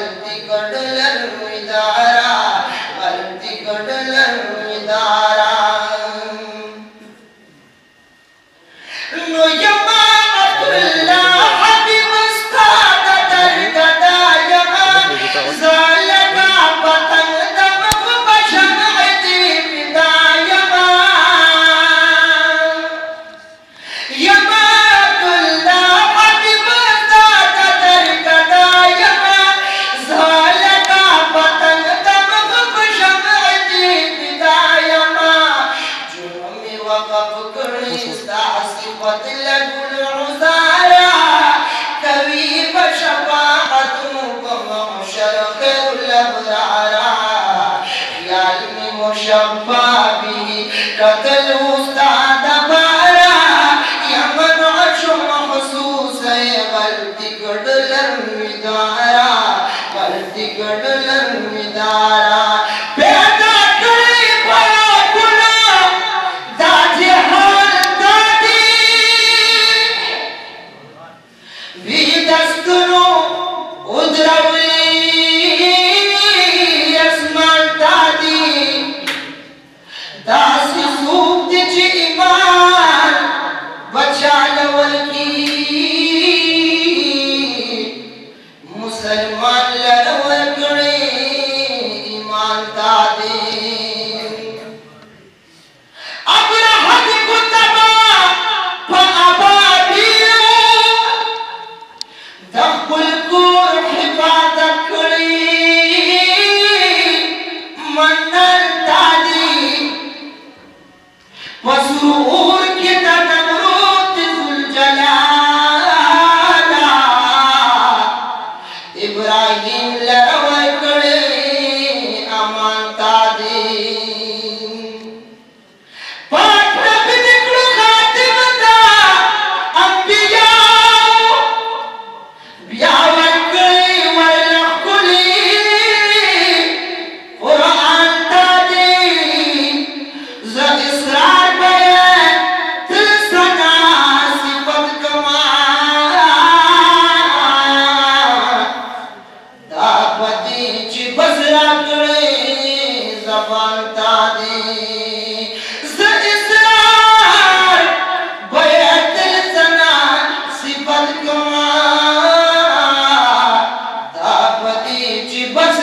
गलती कडलन विदारा गलती कडलन विदारा नो जमाअतुल्लाह हबीब उस्ताद दरगदा यमा ज़ालका पतंग दमक बशमअती बिदायमा जमाअतुल्लाह हबीब उस्ताद दरगदा यमा ज़ालका पतंग दमक बशमअती बिदायमा जुर्म वक़फ करी सासिफत लगुल उज़ारा कवी बशफाअत मुकमशर खैरुल अबरारा ख्याल में मुशब्बा भी कतल उस्ताद बारा यमन अशु महसूस है गलती कडलन विदारा गलती कडलन विदारा पैदा करे बड़ा गुनाह दाजे हाल दादी भी दस्तुरो उद्रवली अस्मान दादी दासी सूक्त ची ईमान बचालवल की मुसलमान लड़वर करे ईमान दादी अब्राहम को तबाह फअबाबिलो दखुल कुर हिफाजत करी मन्नन दादी वसूर के नमरूद जुलजलाला इब्राहिम लरवर करे अमान दादी पाक नबी निकलो खातिम दा अंबिया ब्यावर करे वरलकुली कुरान दादी ज इसरार बयान तिलसना सिफत कमाल दावती ची बसरा करे ज़बान दादी ज इसरार बयान तिलसना सिफत कमाल दावती ची बस